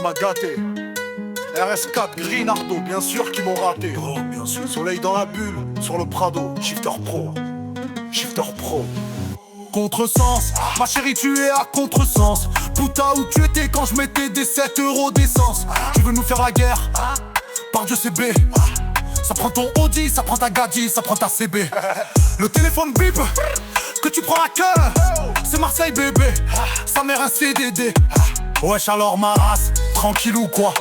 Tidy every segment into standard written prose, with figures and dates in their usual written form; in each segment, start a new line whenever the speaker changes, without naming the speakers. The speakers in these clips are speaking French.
m'a gâté. RS4, Grinardo, bien sûr qu'ils m'ont raté. Oh, bien sûr. Soleil dans la bulle, sur le Prado, Shifter Pro. Shifter Pro. Contresens, ma chérie tu es à contresens. Putain où tu étais quand je mettais des 7 € d'essence. Tu veux nous faire la guerre? Par Dieu CB. Ça prend ton Audi, ça prend ta Gadji, ça prend ta CB. Le téléphone bip que tu prends à cœur, c'est Marseille bébé. Sa mère un CDD. Wesh alors ma race, tranquille ou quoi?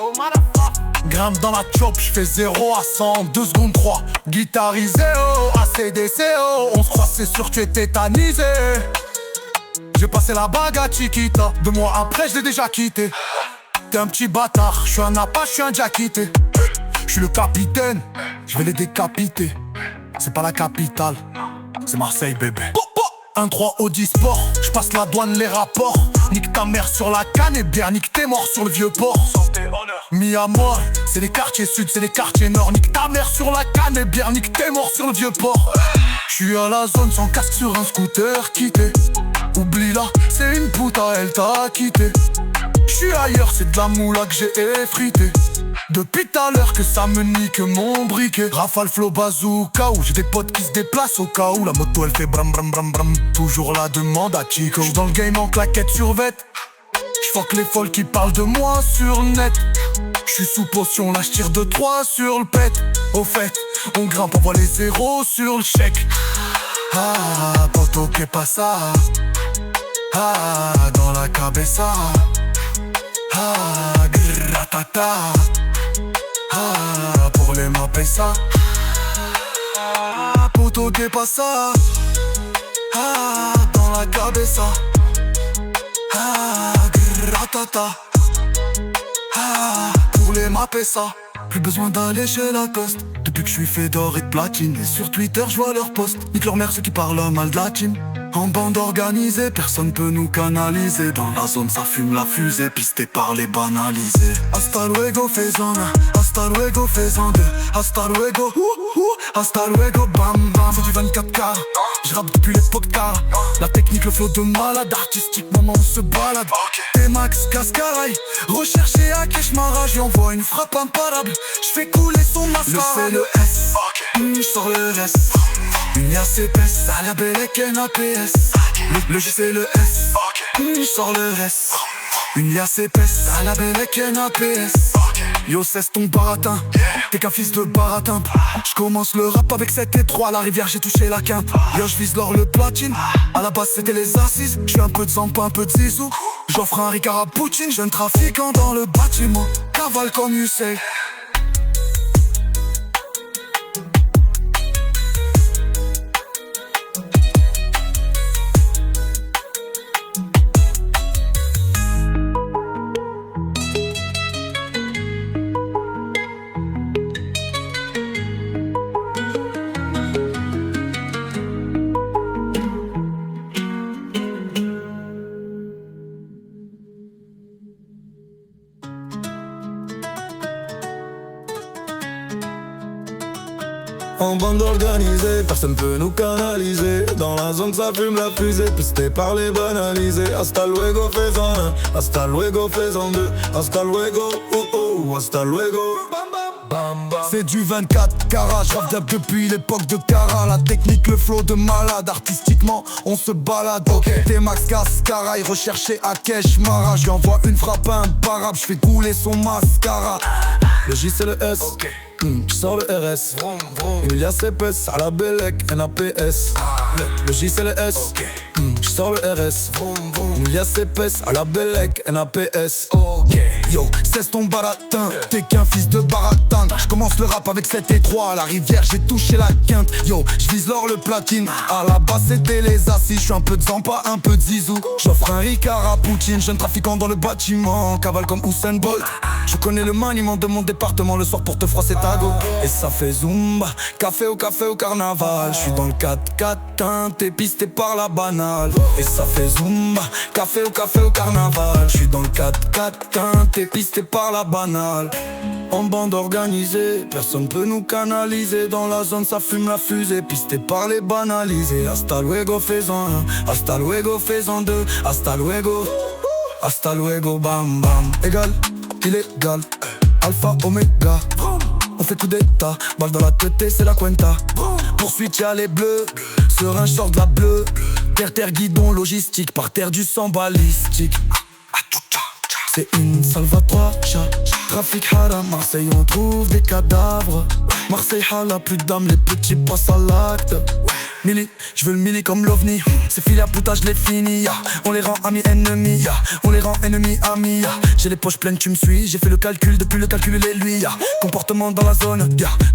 Grimpe dans la chop, j'fais 0 à 100 en 2 secondes 3. Guitarisé oh, ACDC oh. On se croit c'est sûr tu es tétanisé. J'ai passé la bague à Chiquita, 2 mois après je l'ai déjà quitté. T'es un petit bâtard, j'suis un Apache, j'suis un Diakité. J'suis le capitaine, j'vais les décapiter. C'est pas la capitale, c'est Marseille bébé. 1-3 Audi Sport, j'passe la douane les rapports. Nique ta mère sur la canne et bien nique tes morts sur le vieux port. Mis à moi, c'est les quartiers sud, c'est les quartiers nord. Nique ta mère sur la canne et bien nique tes morts sur le vieux port. J'suis à la zone sans casque sur un scooter quitté. Oublie-la, c'est une puta, elle t'a quitté. J'suis ailleurs, c'est de la moula que j'ai effrité. Depuis tout à l'heure que ça me nique mon briquet. Rafale flow bazooka où j'ai des potes qui se déplacent au cas où la moto elle fait bram bram bram bram. Toujours la demande à Chico. J'suis dans le game en claquette sur vête. J'fuck les folles qui parlent de moi sur le net. J'suis sous potion, là j'tire de 3 sur le pet. Au fait, on grimpe, on voit les zéros sur le chèque. Ah, poto que pasa. Ah, dans la cabeza. Ah, gratata. Ah, pour les mapper ça. Ah, poto que pasa. Ah, dans la cabeza. Ah, gratata. Ah, pour les mapper ça. Plus besoin d'aller chez Lacoste. Depuis que je suis fait d'or et de platine. Et sur Twitter je vois leurs posts. Nique leur mère ceux qui parlent mal de la team. En bande organisée, personne peut nous canaliser. Dans la zone ça fume la fusée, pisté par les banalisés. Hasta luego faisant un, hasta luego faisant deux. Hasta luego, hasta luego bam bam. C'est du 24K, j'rappe depuis l'époque car la technique, le flow de malade, artistiquement on se balade. T-Max, Cascaraï, recherché à Keshmara. J'envoie une frappe imparable, j'fais couler son mascara. Le C, le S, j'sors le reste. Une yasse épaisse, à la Bellec NAPS. Le J c'est le S, j'sors le reste. Une yasse épaisse, à la Bellec NAPS. Yo cesse ton baratin, t'es qu'un fils de baratin. J'commence le rap avec 7 et 3, à la rivière j'ai touché la quinte. Yo j'vise l'or le platine, à la base c'était les assises. J'suis un peu de Zampa, un peu de Zizou. J'offre un Ricard à Poutine, jeune trafiquant dans le bâtiment. Cavale comme Usain.
En bande organisée, personne peut nous canaliser. Dans la zone ça fume la fusée, pisté par les banalisés. Hasta luego faisant un, hasta luego faisant deux. Hasta luego, oh oh, hasta luego.
C'est du 24 carats, j'rappe depuis l'époque de Cara. La technique, le flow de malade, artistiquement on se balade. T-Max, Cascaraï, recherché à Keshmara. J'lui envoie une frappe imparable, j'fais couler son mascara.
Le J c'est le S, j'sors le RS. Une yasse épaisse, à la Bellec NAPS. Le J c'est le S, j'sors le RS. Une yasse épaisse, à la Bellec NAPS.
Yo, cesse ton baratin, t'es qu'un fils de baratin. J'commence le rap avec 7 et 3, à la rivière j'ai touché la quinte. Yo, j'vise l'or le platine, à la base c'était les assises. J'suis un peu de Zampa, un peu de Zizou. J'offre un Ricard à Poutine, jeune trafiquant dans le bâtiment. Cavale comme Usain Bolt. Je connais le maniement de mon département, le soir pour te froisser ta go. Et ça fait zumba, café au carnaval. J'suis dans le 4x4 teinté, pisté par la banale. Et ça fait zumba, café au carnaval. J'suis dans le 4x4 teinté, pisté par la banale. En bande organisée, personne peut nous canaliser. Dans la zone ça fume la fusée, pisté par les banalisés. Hasta luego faisant un, hasta luego faisant deux. Hasta luego bam bam. Égal
illégal. Alpha, Omega, on fait coup d'état. Balle dans la tête et c'est la cuenta. Poursuite y'a les bleus, serein sort de la bleue. Terre, guidon, logistique, par terre du sang balistique. C'est une salvatoire, trafic haram. Marseille on trouve des cadavres. Marseille hala, plus d'âme, les petits passent à l'acte. Mili, je veux le mili comme l'ovni. C'est filé à putain, je l'ai fini. On les rend amis ennemis, on les rend ennemis amis. J'ai les poches pleines, tu me suis. J'ai fait le calcul, depuis le calcul il est lui. Comportement dans la zone,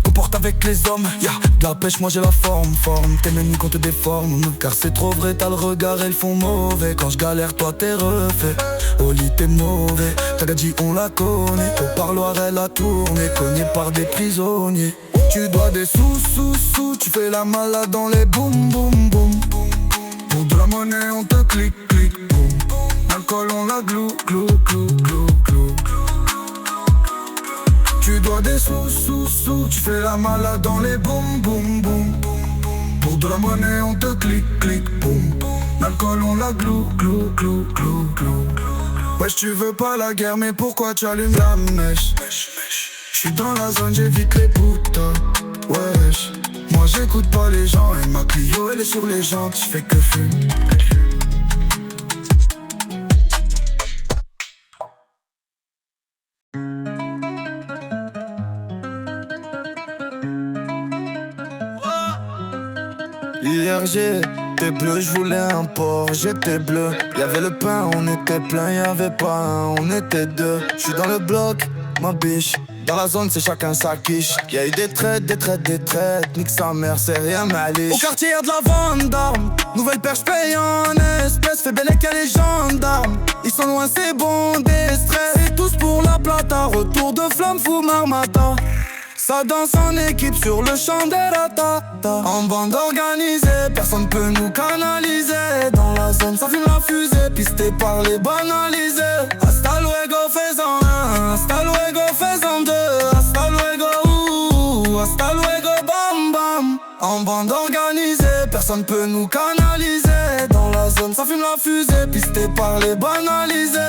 comporte avec les hommes. De la pêche, moi j'ai la forme. Tes menus qu'on te déforme. Car c'est trop vrai, t'as le regard, elles font mauvais. Quand je galère, toi t'es refait. Au lit t'es mauvais. Tagadji on la connaît. Au parloir elle a tourné. Cogné par des prisonniers. Tu dois des sous, tu fais la malade dans les boum boum boum. Pour de la monnaie on te clique, boum. L'alcool on la glou. Tu dois des sous, tu fais la malade dans les boum boum boum. Pour de la monnaie on te clique, boum. L'alcool on la glou. Wesh tu veux pas la guerre mais pourquoi tu allumes la mèche? J'suis dans la zone, j'évite les putains. Wesh, moi j'écoute pas les gens. Et ma Clio elle est sur les jantes, j'fais que fumer. Hier j'étais bleu, j'voulais un port, j'étais bleu. Y'avait le pain, on était plein, y'avait pas un, on était deux. J'suis dans le bloc, ma biche. Dans la zone c'est chacun sa quiche. Y'a eu des traites, nique sa mère c'est rien maliche. Au quartier y'a de la vente d'armes. Nouvelle perche paye en espèces. Fait belle qu'à les gendarmes. Ils sont loin c'est bon des stress. Et tous pour la plata. Retour de flamme fou marmata. Ça danse en équipe sur le champ des ratata. En bande organisée, personne peut nous canaliser. Dans la zone ça fume la fusée. Pisté par les banalisés. Hasta luego fais-en un, hasta luego fais-en deux. Hasta luego, hasta luego bam bam. En bande organisée, personne peut nous canaliser. Dans la zone ça fume la fusée. Pisté par les banalisés.